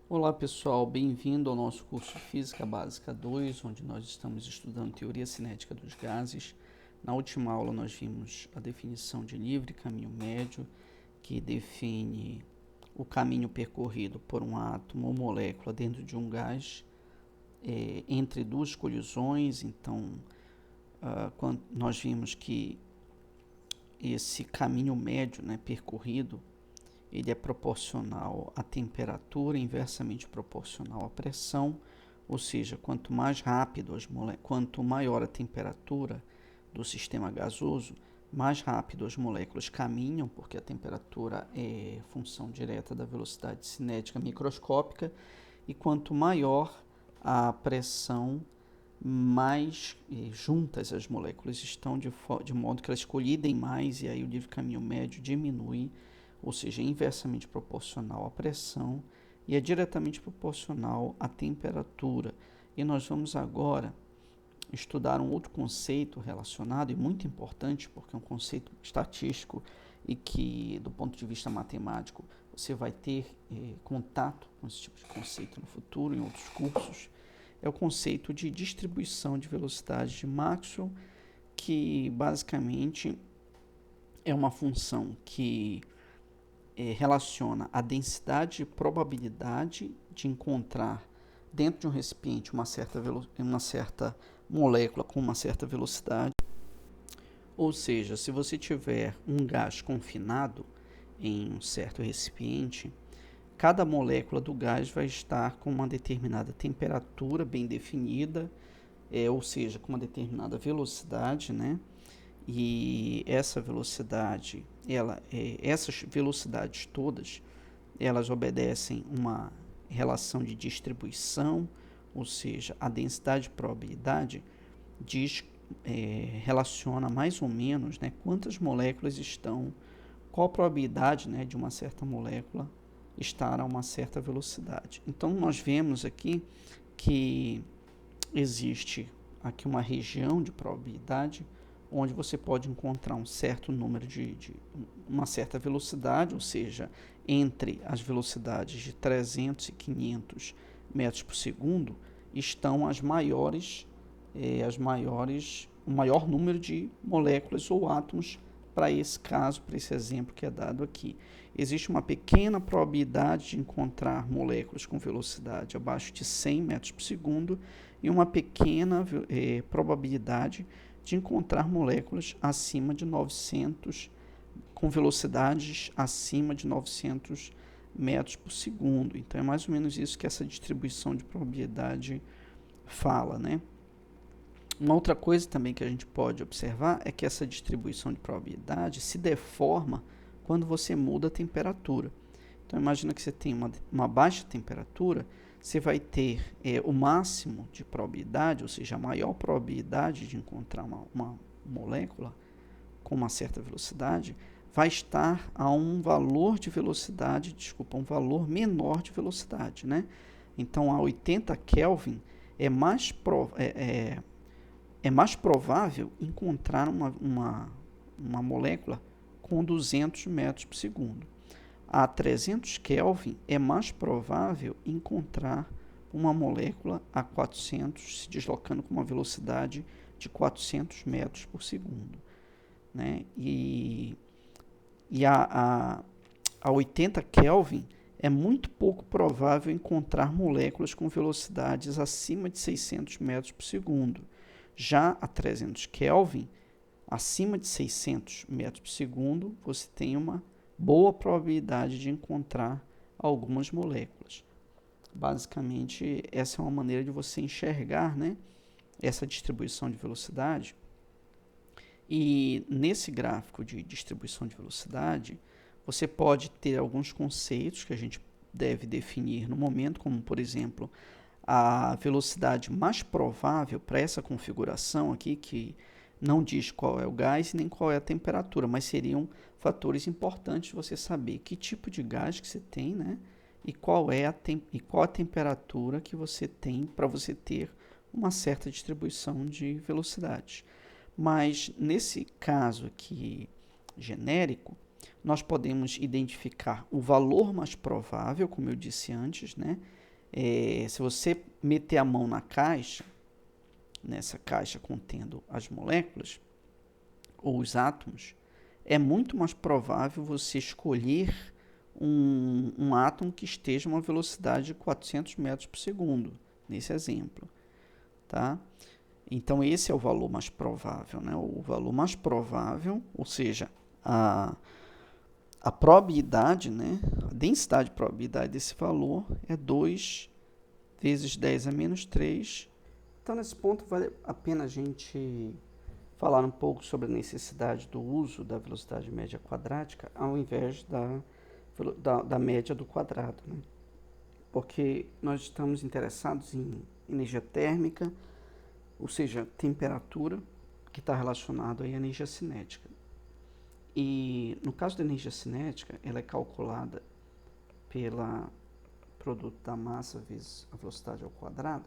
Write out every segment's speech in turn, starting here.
Olá pessoal, bem-vindo ao nosso curso Física Básica 2, onde nós estamos estudando teoria cinética dos gases. Na última aula nós vimos a definição de livre caminho médio, que define o caminho percorrido por um átomo ou molécula dentro de um gás entre duas colisões. Então, quando nós vimos que esse caminho médio, percorrido, ele é proporcional à temperatura, inversamente proporcional à pressão, ou seja, quanto mais rápido quanto maior a temperatura do sistema gasoso, mais rápido as moléculas caminham, porque a temperatura é função direta da velocidade cinética microscópica, e quanto maior a pressão, mais juntas as moléculas estão, de modo que elas colidem mais, e aí o livre caminho médio diminui, ou seja, é inversamente proporcional à pressão e é diretamente proporcional à temperatura. E nós vamos agora estudar um outro conceito relacionado e muito importante, porque é um conceito estatístico e que, do ponto de vista matemático, você vai ter contato com esse tipo de conceito no futuro, em outros cursos. É o conceito de distribuição de velocidade de Maxwell, que basicamente é uma função que relaciona a densidade e probabilidade de encontrar dentro de um recipiente uma certa molécula com uma certa velocidade. Ou seja, se você tiver um gás confinado em um certo recipiente, cada molécula do gás vai estar com uma determinada temperatura bem definida, ou seja, com uma determinada velocidade, né? E essa velocidade, essas velocidades todas, elas obedecem uma relação de distribuição, ou seja, a densidade e probabilidade relaciona mais ou menos, quantas moléculas estão, qual a probabilidade, de uma certa molécula estar a uma certa velocidade. Então nós vemos aqui que existe aqui uma região de probabilidade onde você pode encontrar um certo número uma certa velocidade, ou seja, entre as velocidades de 300 e 500 metros por segundo estão o maior número de moléculas ou átomos para esse caso, para esse exemplo que é dado aqui. Existe uma pequena probabilidade de encontrar moléculas com velocidade abaixo de 100 metros por segundo e uma pequena probabilidade de encontrar moléculas acima de 900, com velocidades acima de 900 metros por segundo. Então é mais ou menos isso que essa distribuição de probabilidade fala, né? Uma outra coisa também que a gente pode observar é que essa distribuição de probabilidade se deforma quando você muda a temperatura. Então imagina que você tem uma baixa temperatura, você vai ter o máximo de probabilidade, ou seja, a maior probabilidade de encontrar uma molécula com uma certa velocidade, vai estar a um valor de velocidade, um valor menor de velocidade, né? Então a 80 Kelvin é mais provável encontrar uma molécula com 200 metros por segundo. A 300 Kelvin é mais provável encontrar uma molécula a 400, se deslocando com uma velocidade de 400 metros por segundo. Né? E a 80 Kelvin é muito pouco provável encontrar moléculas com velocidades acima de 600 metros por segundo. Já a 300 Kelvin, acima de 600 metros por segundo, você tem uma boa probabilidade de encontrar algumas moléculas. Basicamente, essa é uma maneira de você enxergar, essa distribuição de velocidade. E nesse gráfico de distribuição de velocidade, você pode ter alguns conceitos que a gente deve definir no momento, como, por exemplo, a velocidade mais provável para essa configuração aqui, que não diz qual é o gás nem qual é a temperatura, mas seriam fatores importantes você saber que tipo de gás que você tem, e qual a temperatura que você tem para você ter uma certa distribuição de velocidades. Mas nesse caso aqui genérico, nós podemos identificar o valor mais provável, como eu disse antes, né? Se você meter a mão na caixa, nessa caixa contendo as moléculas ou os átomos, é muito mais provável você escolher um átomo que esteja a uma velocidade de 400 metros por segundo, nesse exemplo, tá? Então, esse é o valor mais provável, né? O valor mais provável, ou seja, a probabilidade, né? A densidade de probabilidade desse valor é 2 vezes 10 a menos 3. Então, nesse ponto, vale a pena a gente falar um pouco sobre a necessidade do uso da velocidade média quadrática ao invés da média do quadrado, né? Porque nós estamos interessados em energia térmica, ou seja, temperatura, que está relacionado à energia cinética. E no caso da energia cinética, ela é calculada pela produto da massa vezes a velocidade ao quadrado.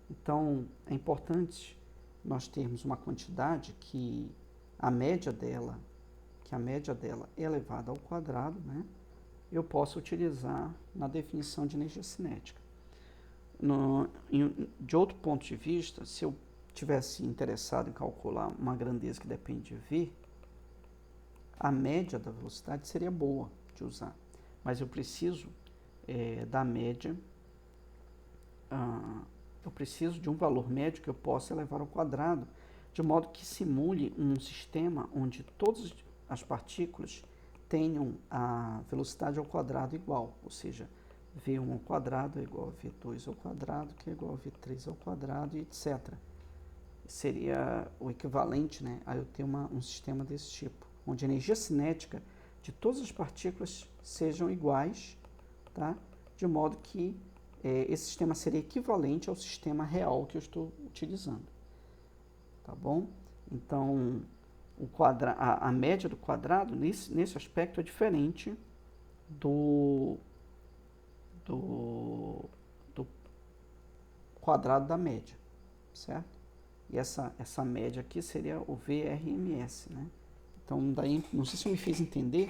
Então, é importante nós termos uma quantidade que a média dela é elevada ao quadrado, né? Eu posso utilizar na definição de energia cinética. De outro ponto de vista, se eu tivesse interessado em calcular uma grandeza que depende de V, a média da velocidade seria boa de usar, mas eu preciso da média, eu preciso de um valor médio que eu possa elevar ao quadrado, de modo que simule um sistema onde todas as partículas tenham a velocidade ao quadrado igual, ou seja, V1 ao quadrado é igual a V2 ao quadrado, que é igual a V3 ao quadrado, e etc. Seria o equivalente, né, a eu ter um sistema desse tipo, onde a energia cinética de todas as partículas sejam iguais, tá? De modo que esse sistema seria equivalente ao sistema real que eu estou utilizando, tá bom? Então, a média do quadrado, nesse aspecto, é diferente do quadrado da média, certo? E essa média aqui seria o VRMS, né? Então, daí, não sei se eu me fiz entender,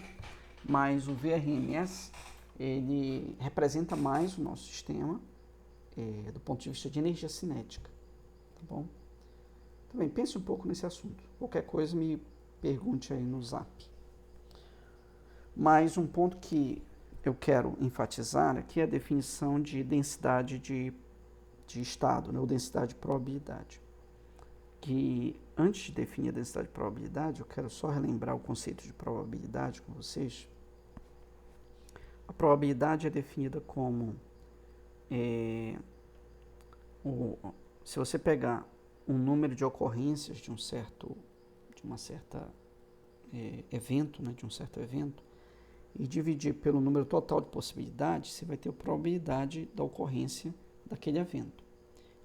mas o VRMS, ele representa mais o nosso sistema do ponto de vista de energia cinética, tá bom? Também pense um pouco nesse assunto. Qualquer coisa me pergunte aí no zap. Mas um ponto que eu quero enfatizar aqui é a definição de densidade de estado, né, ou densidade de probabilidade. Que antes de definir a densidade de probabilidade, eu quero só relembrar o conceito de probabilidade com vocês. A probabilidade é definida como se você pegar um número de ocorrências de um certo evento, né, de um certo evento, e dividir pelo número total de possibilidades, você vai ter a probabilidade da ocorrência daquele evento.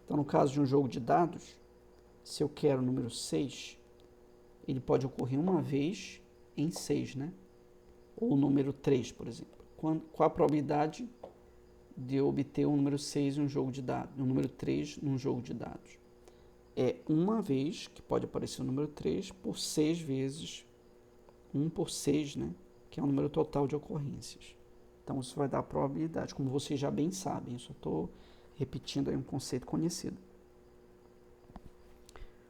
Então, no caso de um jogo de dados, se eu quero o número 6, ele pode ocorrer uma vez em 6, né? Ou o número 3, por exemplo. Qual a probabilidade de eu obter um número 6 em um jogo de dados, um número 3 num jogo de dados? É uma vez que pode aparecer o número 3 por 6 vezes 1 por 6, né? Que é o número total de ocorrências. Então, isso vai dar a probabilidade, como vocês já bem sabem. Eu só estou repetindo aí um conceito conhecido.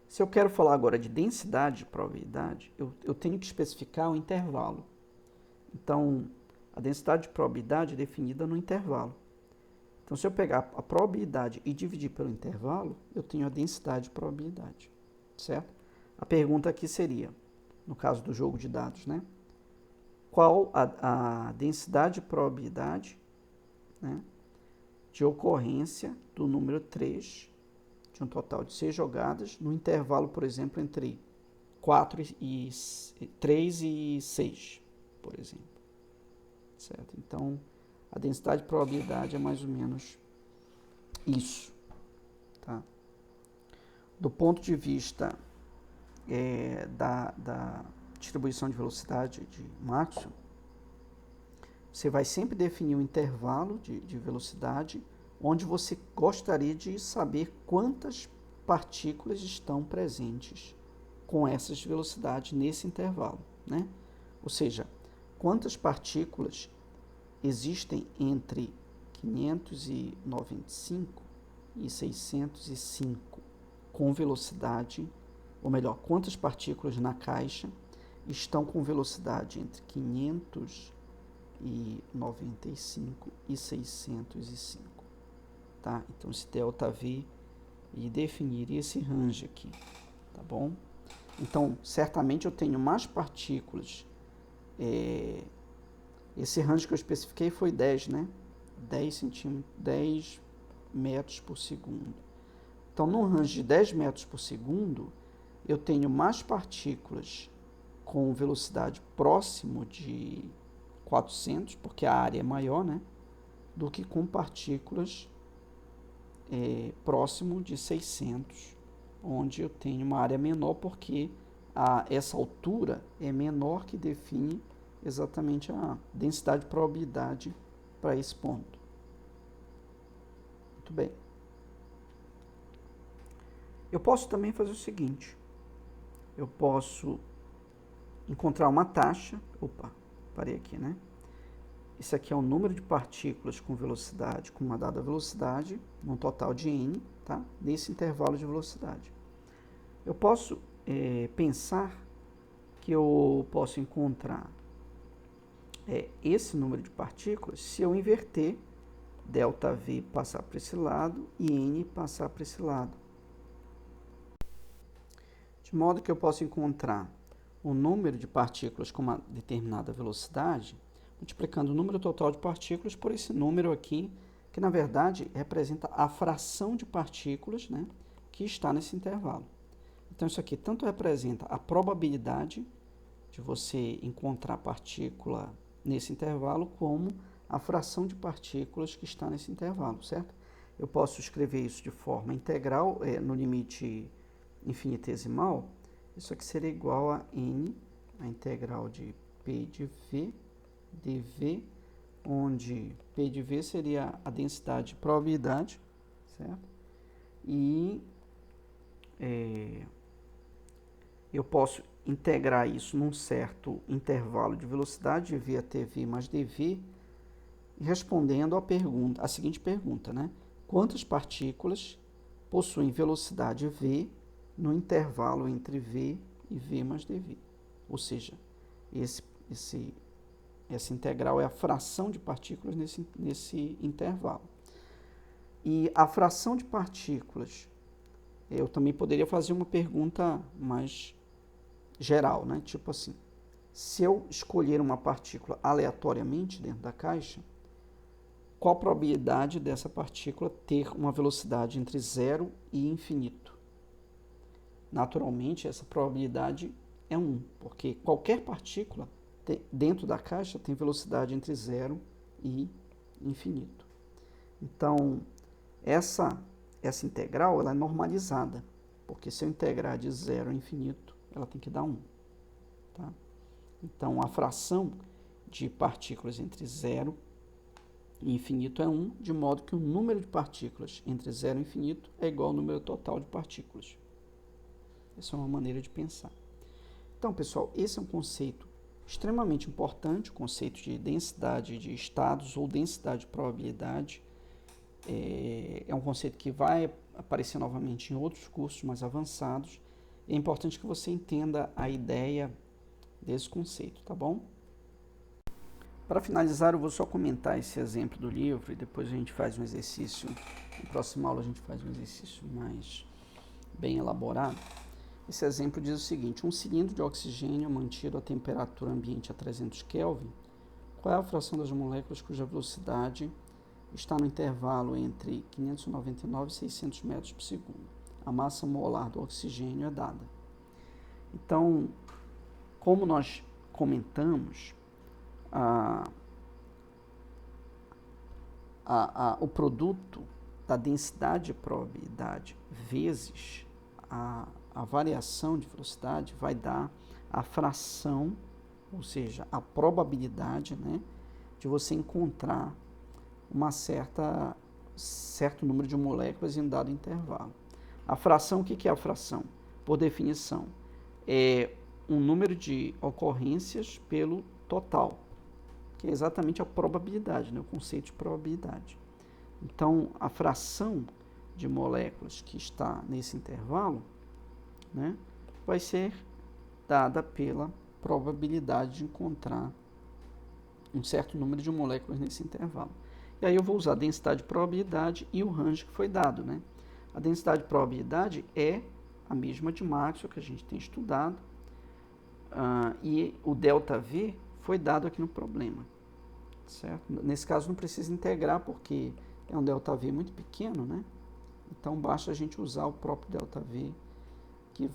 Se eu quero falar agora de densidade de probabilidade, eu tenho que especificar o intervalo. Então, a densidade de probabilidade é definida no intervalo. Então, se eu pegar a probabilidade e dividir pelo intervalo, eu tenho a densidade de probabilidade, certo? A pergunta aqui seria, no caso do jogo de dados, né? Qual a densidade de probabilidade, né, de ocorrência do número 3, de um total de 6 jogadas, no intervalo, por exemplo, entre 3 e 6, por exemplo. Certo? Então, a densidade de probabilidade é mais ou menos isso. Tá? Do ponto de vista da distribuição de velocidade de Maxwell, você vai sempre definir um intervalo de velocidade onde você gostaria de saber quantas partículas estão presentes com essas velocidades nesse intervalo, né? Ou seja, quantas partículas existem entre 595 e 605 com velocidade, ou melhor, quantas partículas na caixa estão com velocidade entre 595 e 605, tá? Então, esse ΔV e definir esse range aqui, tá bom? Então, certamente eu tenho mais partículas. Esse range que eu especifiquei foi 10, né? 10 metros por segundo. Então, num range de 10 metros por segundo, eu tenho mais partículas com velocidade próximo de 400, porque a área é maior, né? Do que com partículas próximo de 600, onde eu tenho uma área menor, porque essa altura é menor, que define exatamente a densidade de probabilidade para esse ponto. Muito bem. Eu posso também fazer o seguinte, eu posso encontrar uma taxa, parei aqui, né? Esse aqui é o número de partículas com velocidade, com uma dada velocidade, num total de n, tá? Nesse intervalo de velocidade. Eu posso pensar que eu posso encontrar esse número de partículas se eu inverter ΔV passar para esse lado e n passar para esse lado. De modo que eu posso encontrar o número de partículas com uma determinada velocidade, multiplicando o número total de partículas por esse número aqui, que na verdade representa a fração de partículas, né, que está nesse intervalo. Então isso aqui tanto representa a probabilidade de você encontrar partícula nesse intervalo, como a fração de partículas que está nesse intervalo, certo? Eu posso escrever isso de forma integral, no limite infinitesimal. Isso aqui seria igual a n, a integral de P de V, dV, onde P de V seria a densidade de probabilidade, certo? E eu posso integrar isso num certo intervalo de velocidade, de V até V mais dV, respondendo a seguinte pergunta, né? Quantas partículas possuem velocidade V no intervalo entre V e V mais dV? Ou seja, essa integral é a fração de partículas nesse intervalo. E a fração de partículas, eu também poderia fazer uma pergunta mais geral, né? Tipo assim, se eu escolher uma partícula aleatoriamente dentro da caixa, qual a probabilidade dessa partícula ter uma velocidade entre 0 e infinito? Naturalmente, essa probabilidade é 1, porque qualquer partícula dentro da caixa tem velocidade entre 0 e infinito. Então, essa integral ela é normalizada, porque se eu integrar de 0 a infinito, ela tem que dar 1. Tá? Então, a fração de partículas entre 0 e infinito é 1, de modo que o número de partículas entre 0 e infinito é igual ao número total de partículas. Essa é uma maneira de pensar. Então, pessoal, esse é um conceito extremamente importante, o conceito de densidade de estados ou densidade de probabilidade. É um conceito que vai aparecer novamente em outros cursos mais avançados. É importante que você entenda a ideia desse conceito, tá bom? Para finalizar, eu vou só comentar esse exemplo do livro e depois a gente faz um exercício. Na próxima aula a gente faz um exercício mais bem elaborado. Esse exemplo diz o seguinte: um cilindro de oxigênio mantido a temperatura ambiente a 300 Kelvin, qual é a fração das moléculas cuja velocidade está no intervalo entre 599 e 600 metros por segundo? A massa molar do oxigênio é dada. Então, como nós comentamos, o produto da densidade de probabilidade vezes a variação de velocidade vai dar a fração, ou seja, a probabilidade, né, de você encontrar certo número de moléculas em um dado intervalo. A fração, o que é a fração? Por definição, é um número de ocorrências pelo total. que é exatamente a probabilidade, né, o conceito de probabilidade. Então, a fração de moléculas que está nesse intervalo, né, vai ser dada pela probabilidade de encontrar um certo número de moléculas nesse intervalo. E aí eu vou usar a densidade de probabilidade e o range que foi dado, né? A densidade de probabilidade é a mesma de Maxwell que a gente tem estudado, e o ΔV foi dado aqui no problema, certo? Nesse caso não precisa integrar porque é um ΔV muito pequeno, né? Então basta a gente usar o próprio ΔV que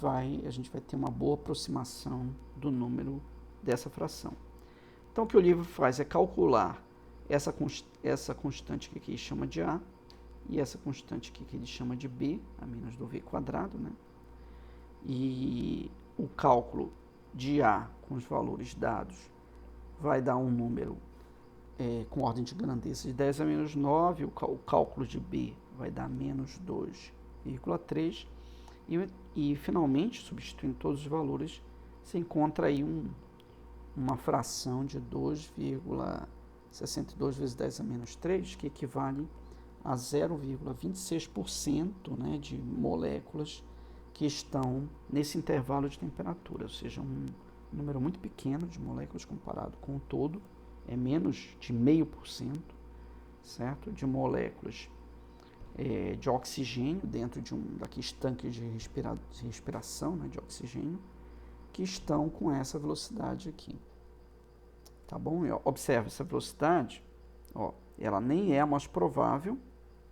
a gente vai ter uma boa aproximação do número dessa fração. Então o que o livro faz é calcular essa constante que aqui chama de A e essa constante que ele chama de B, a menos do V quadrado, né? E o cálculo de A com os valores dados vai dar um número com ordem de grandeza de 10 a menos 9, o cálculo de B vai dar menos 2,3 e finalmente, substituindo todos os valores, você encontra aí uma fração de 2,62 vezes 10 a menos 3, que equivale a 0,26%, né, de moléculas que estão nesse intervalo de temperatura, ou seja, um número muito pequeno de moléculas comparado com o todo, é menos de 0,5%, certo? De moléculas de oxigênio dentro de daqueles tanques de respiração, né, de oxigênio, que estão com essa velocidade aqui. Tá bom? Observe essa velocidade, ó, ela nem é a mais provável,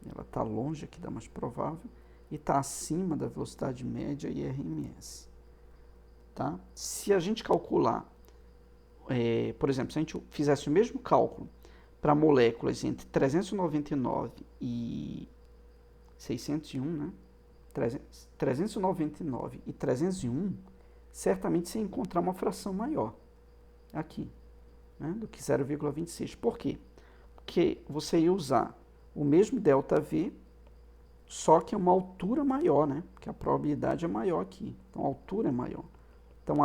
ela está longe aqui da mais provável e está acima da velocidade média e RMS. Tá? Se a gente calcular, por exemplo, se a gente fizesse o mesmo cálculo para moléculas entre 399 e 601, né? 399 e 301, certamente você encontrar uma fração maior aqui, né, do que 0,26. Por quê? Porque você ia usar o mesmo ΔV, só que uma altura maior, né? Porque a probabilidade é maior aqui. Então a altura é maior. Então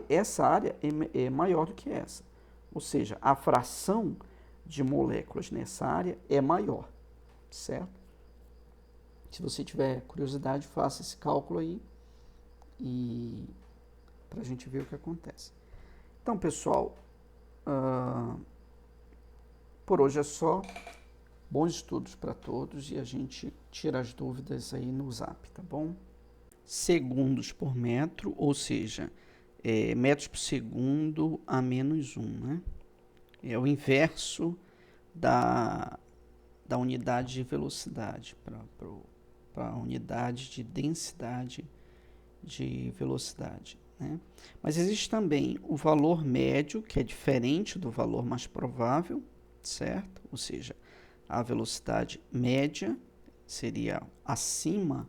essa área é maior do que essa. Ou seja, a fração de moléculas nessa área é maior, certo? Se você tiver curiosidade, faça esse cálculo aí e para a gente ver o que acontece. Então, pessoal, por hoje é só. Bons estudos para todos e a gente tira as dúvidas aí no Zap, tá bom? Segundos por metro, ou seja, metros por segundo a menos 1, né? É o inverso da unidade de velocidade para a unidade de densidade de velocidade, né? Mas existe também o valor médio, que é diferente do valor mais provável, certo? Ou seja, a velocidade média seria acima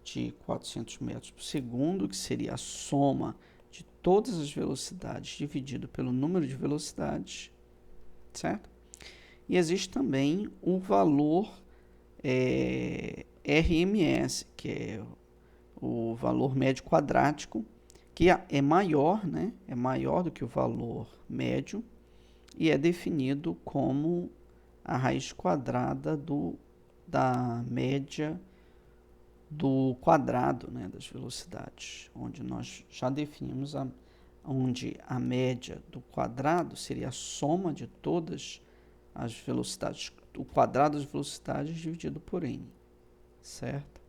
de 400 metros por segundo, que seria a soma de todas as velocidades dividido pelo número de velocidades, certo? E existe também o valor RMS, que é o valor médio quadrático, que é maior, né? É maior do que o valor médio e é definido como a raiz quadrada da média do quadrado, né, das velocidades, onde nós já definimos onde a média do quadrado seria a soma de todas as velocidades, o quadrado das velocidades dividido por n, certo?